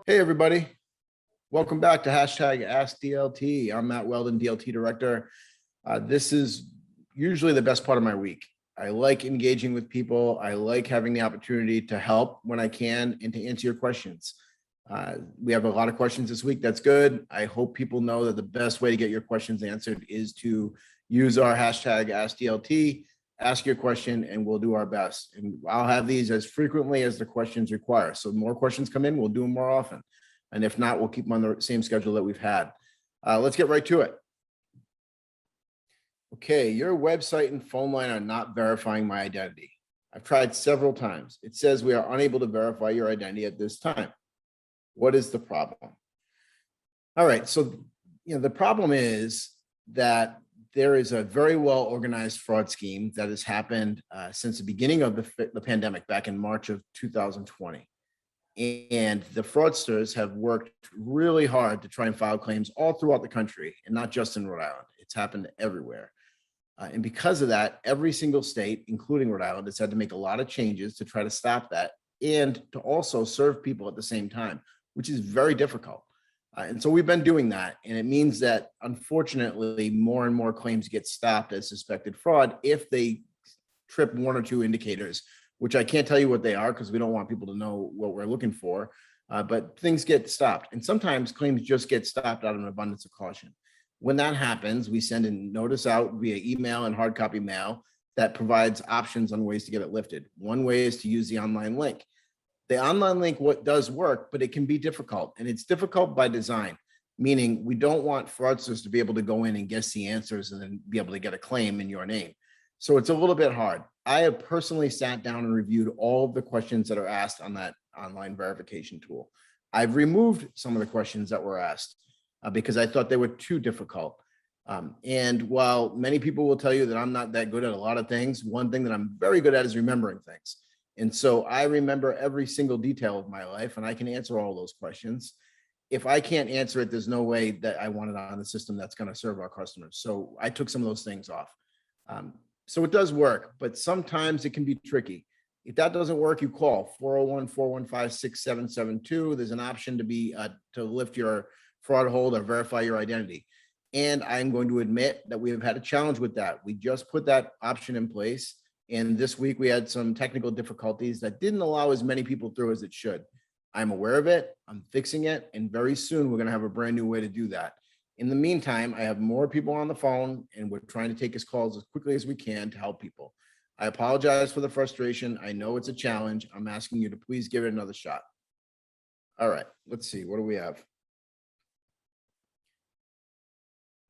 Hey, everybody. Welcome back to hashtag AskDLT. I'm Matt Weldon, DLT Director. This is usually the best part of my week. I like engaging with people. I like having the opportunity to help when I can and to answer your questions. We have a lot of questions this week. That's good. I hope people know that the best way to get your questions answered is to use our hashtag AskDLT. Ask your question and we'll do our best. And I'll have these as frequently as the questions require. So more questions come in, we'll do them more often. And if not, we'll keep them on the same schedule that we've had. Let's get right to it. Okay, your website and phone line are not verifying my identity. I've tried several times. It says we are unable to verify your identity at this time. What is the problem? All right, so the problem is that there is a very well organized fraud scheme that has happened since the beginning of the pandemic back in March of 2020. And the fraudsters have worked really hard to try and file claims all throughout the country and not just in Rhode Island. It's happened everywhere. And because of that, every single state, including Rhode Island, has had to make a lot of changes to try to stop that and to also serve people at the same time, which is very difficult. And so we've been doing that. And it means that, unfortunately, more and more claims get stopped as suspected fraud if they trip one or two indicators, which I can't tell you what they are because we don't want people to know what we're looking for. But things get stopped. And sometimes claims just get stopped out of an abundance of caution. When that happens, we send a notice out via email and hard copy mail that provides options on ways to get it lifted. One way is to use the online link. The online link does work, but it can be difficult, and it's difficult by design, meaning we don't want fraudsters to be able to go in and guess the answers and then be able to get a claim in your name. So it's a little bit hard. I have personally sat down and reviewed all of the questions that are asked on that online verification tool. I've removed some of the questions that were asked because I thought they were too difficult. And while many people will tell you that I'm not that good at a lot of things, one thing that I'm very good at is remembering things. And so I remember every single detail of my life and I can answer all those questions. If I can't answer it, there's no way that I want it on the system that's going to serve our customers. So I took some of those things off. So it does work, but sometimes it can be tricky. If that doesn't work, you call 401-415-6772. There's an option to lift your fraud hold or verify your identity. And I'm going to admit that we have had a challenge with that. We just put that option in place. And this week we had some technical difficulties that didn't allow as many people through as it should. I'm aware of it, I'm fixing it, and very soon we're gonna have a brand new way to do that. In the meantime, I have more people on the phone and we're trying to take his calls as quickly as we can to help people. I apologize for the frustration. I know it's a challenge. I'm asking you to please give it another shot. All right, let's see, what do we have?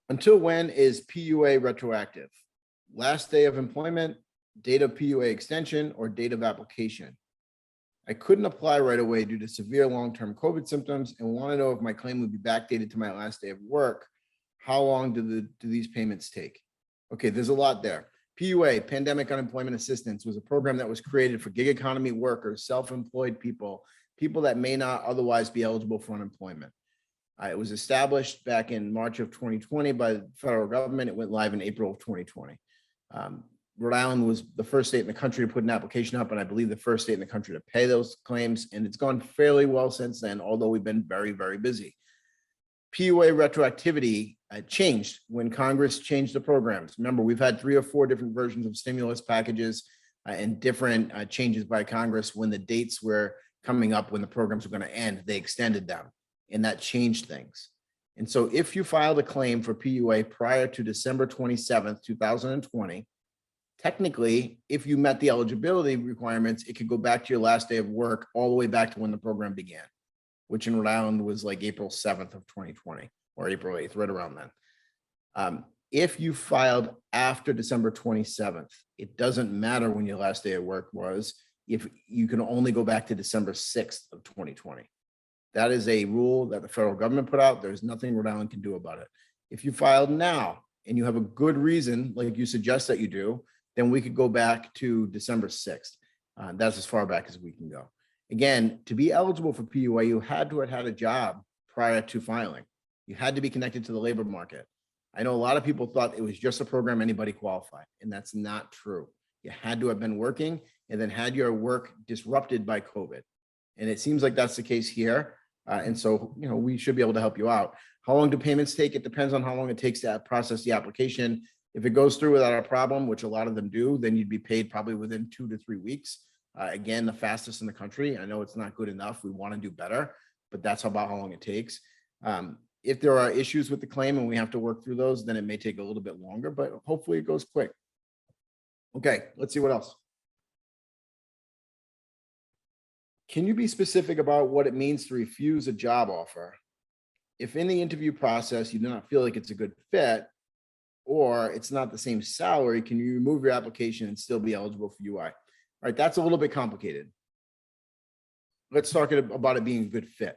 Until when is PUA retroactive? Last day of employment, date of PUA extension, or date of application? I couldn't apply right away due to severe long-term COVID symptoms and want to know if my claim would be backdated to my last day of work. How long do these payments take? Okay, there's a lot there. PUA, Pandemic Unemployment Assistance, was a program that was created for gig economy workers, self-employed people, people that may not otherwise be eligible for unemployment. It was established back in March of 2020 by the federal government. It went live in April of 2020. Rhode Island was the first state in the country to put an application up, and I believe the first state in the country to pay those claims, and it's gone fairly well since then, although we've been very, very busy. PUA retroactivity changed when Congress changed the programs. Remember, we've had 3 or 4 different versions of stimulus packages and different changes by Congress. When the dates were coming up, when the programs were going to end, they extended them, and that changed things. And so if you filed a claim for PUA prior to December 27th, 2020, technically, if you met the eligibility requirements, it could go back to your last day of work all the way back to when the program began, which in Rhode Island was like April 7th of 2020 or April 8th, right around then. If you filed after December 27th, it doesn't matter when your last day of work was, if you can only go back to December 6th of 2020. That is a rule that the federal government put out. There's nothing Rhode Island can do about it. If you filed now and you have a good reason, like you suggest that you do, then we could go back to December 6th. That's as far back as we can go. Again, to be eligible for PUA, you had to have had a job prior to filing. You had to be connected to the labor market. I know a lot of people thought it was just a program anybody qualified, and that's not true. You had to have been working and then had your work disrupted by COVID. And it seems like that's the case here. And so, we should be able to help you out. How long do payments take? It depends on how long it takes to process the application. If it goes through without a problem, which a lot of them do, then you'd be paid probably within 2 to 3 weeks. Again, the fastest in the country. I know it's not good enough. We want to do better, but that's about how long it takes. If there are issues with the claim and we have to work through those, then it may take a little bit longer, but hopefully it goes quick. Okay, let's see what else. Can you be specific about what it means to refuse a job offer? If in the interview process you do not feel like it's a good fit or it's not the same salary, can you remove your application and still be eligible for UI? All right, that's a little bit complicated. Let's talk about it being a good fit.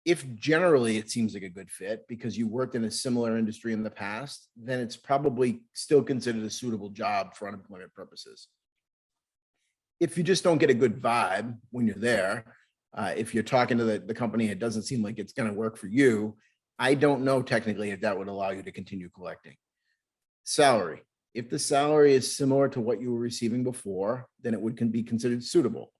If generally it seems like a good fit because you worked in a similar industry in the past, then it's probably still considered a suitable job for unemployment purposes. If you just don't get a good vibe when you're there, if you're talking to the company, it doesn't seem like it's going to work for you, I don't know technically if that would allow you to continue collecting. Salary. If the salary is similar to what you were receiving before, then it can be considered suitable.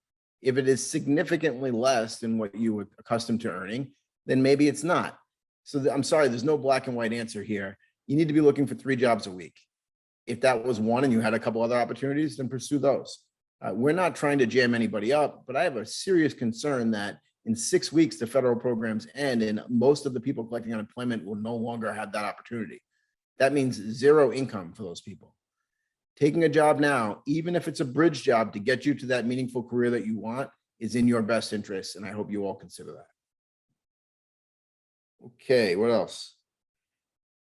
If it is significantly less than what you were accustomed to earning, then maybe it's not. So I'm sorry, there's no black and white answer here. You need to be looking for 3 jobs a week. If that was one and you had a couple other opportunities, then pursue those. We're not trying to jam anybody up, but I have a serious concern that in 6 weeks, the federal programs end and most of the people collecting unemployment will no longer have that opportunity. That means 0 income for those people. Taking a job now, even if it's a bridge job to get you to that meaningful career that you want, is in your best interest. And I hope you all consider that. Okay, what else?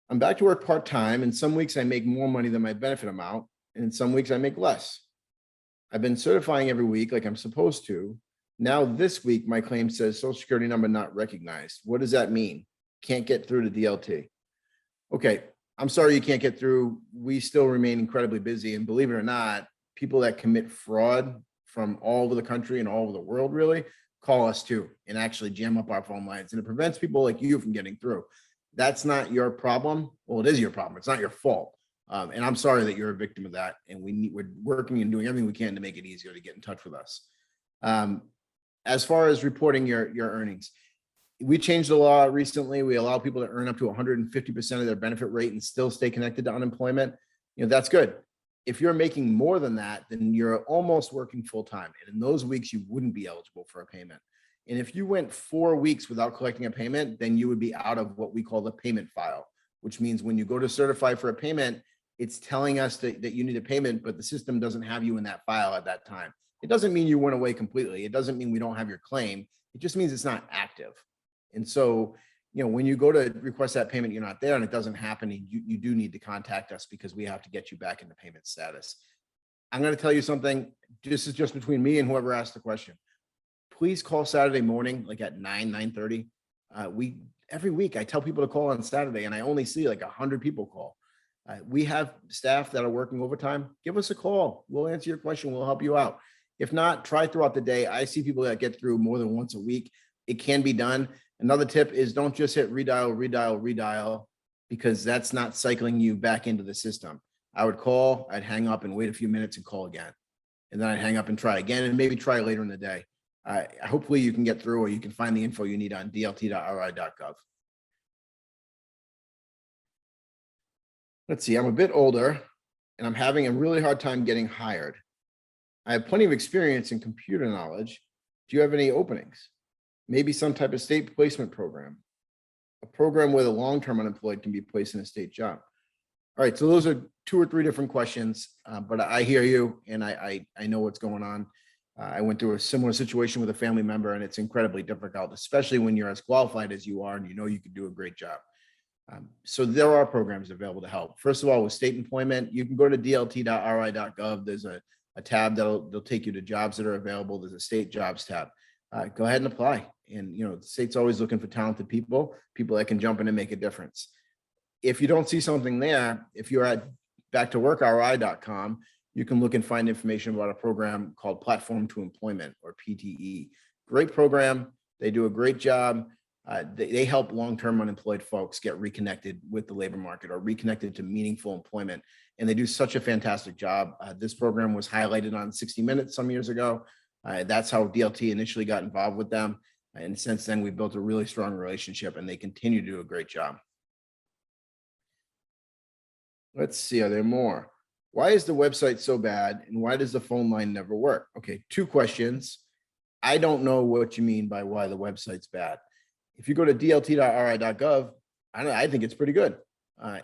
I'm back to work part-time, and some weeks I make more money than my benefit amount, and in some weeks I make less. I've been certifying every week like I'm supposed to. Now this week, my claim says Social Security number not recognized. What does that mean? Can't get through to DLT. Okay, I'm sorry you can't get through. We still remain incredibly busy. And believe it or not, people that commit fraud from all over the country and all over the world really call us too and actually jam up our phone lines. And it prevents people like you from getting through. That's not your problem. Well, it is your problem. It's not your fault. And I'm sorry that you're a victim of that. And we're working and doing everything we can to make it easier to get in touch with us. As far as reporting your earnings, we changed the law recently. We allow people to earn up to 150% of their benefit rate and still stay connected to unemployment. That's good. If you're making more than that, then you're almost working full time. And in those weeks, you wouldn't be eligible for a payment. And if you went 4 weeks without collecting a payment, then you would be out of what we call the payment file, which means when you go to certify for a payment, it's telling us that you need a payment, but the system doesn't have you in that file at that time. It doesn't mean you went away completely. It doesn't mean we don't have your claim. It just means it's not active. And so, when you go to request that payment, you're not there and it doesn't happen. You do need to contact us because we have to get you back into payment status. I'm going to tell you something. This is just between me and whoever asked the question. Please call Saturday morning, like at 9:30. Every week I tell people to call on Saturday and I only see like 100 people call. We have staff that are working overtime. Give us a call. We'll answer your question. We'll help you out. If not, try throughout the day. I see people that get through more than once a week. It can be done. Another tip is don't just hit redial, because that's not cycling you back into the system. I would call, I'd hang up and wait a few minutes and call again. And then I'd hang up and try again and maybe try later in the day. Hopefully you can get through or you can find the info you need on dlt.ri.gov. Let's see, I'm a bit older and I'm having a really hard time getting hired. I have plenty of experience in computer knowledge. Do you have any openings? Maybe some type of state placement program, a program where the long-term unemployed can be placed in a state job. All right, so those are 2 or 3 different questions, but I hear you and I know what's going on. I went through a similar situation with a family member and it's incredibly difficult, especially when you're as qualified as you are and you can do a great job. So there are programs available to help. First of all, with state employment, you can go to dlt.ri.gov. There's a tab that'll take you to jobs that are available. There's a state jobs tab. Go ahead and apply. And the state's always looking for talented people that can jump in and make a difference. If you don't see something there, if you're at backtoworkri.com, you can look and find information about a program called Platform to Employment, or PTE. Great program. They do a great job. They help long-term unemployed folks get reconnected with the labor market or reconnected to meaningful employment. And they do such a fantastic job. This program was highlighted on 60 Minutes some years ago. That's how DLT initially got involved with them. And since then, we built a really strong relationship and they continue to do a great job. Let's see, are there more? Why is the website so bad and why does the phone line never work? Okay, 2 questions. I don't know what you mean by why the website's bad. If you go to dlt.ri.gov, I think it's pretty good.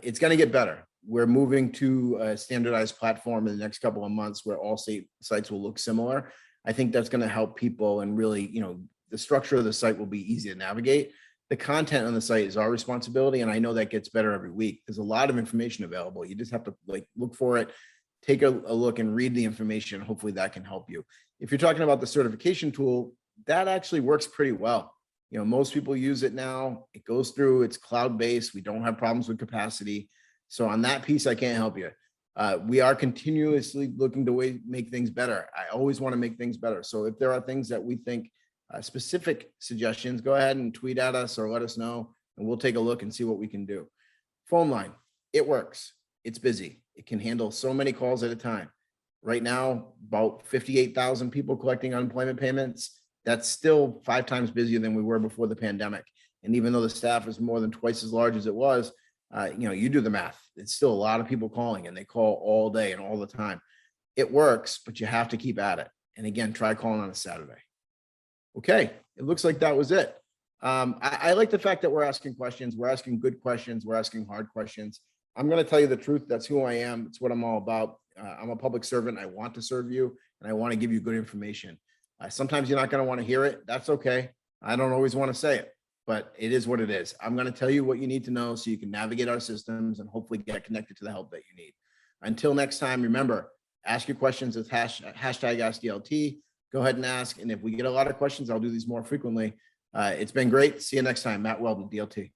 It's going to get better. We're moving to a standardized platform in the next couple of months where all state sites will look similar. I think that's going to help people, and really, the structure of the site will be easy to navigate. The content on the site is our responsibility, and I know that gets better every week. There's a lot of information available. You just have to look for it, take a look and read the information. Hopefully that can help you. If you're talking about the certification tool, that actually works pretty well. Most people use it now. It goes through, it's cloud-based. We don't have problems with capacity. So on that piece, I can't help you. We are continuously looking to make things better. I always want to make things better. So if there are things that we think specific suggestions, go ahead and tweet at us or let us know, and we'll take a look and see what we can do. Phone line, it works. It's busy. It can handle so many calls at a time. Right now, about 58,000 people collecting unemployment payments. That's still 5 times busier than we were before the pandemic. And even though the staff is more than twice as large as it was, you do the math. It's still a lot of people calling, and they call all day and all the time. It works, but you have to keep at it. And again, try calling on a Saturday. Okay, it looks like that was it. I like the fact that we're asking questions. We're asking good questions. We're asking hard questions. I'm going to tell you the truth. That's who I am. It's what I'm all about. I'm a public servant. I want to serve you, and I want to give you good information. Sometimes you're not going to want to hear it. That's okay. I don't always want to say it, but it is what it is. I'm going to tell you what you need to know so you can navigate our systems and hopefully get connected to the help that you need. Until next time, remember, ask your questions with hashtag AskDLT. Go ahead and ask. And if we get a lot of questions, I'll do these more frequently. It's been great. See you next time. Matt Weldon, DLT.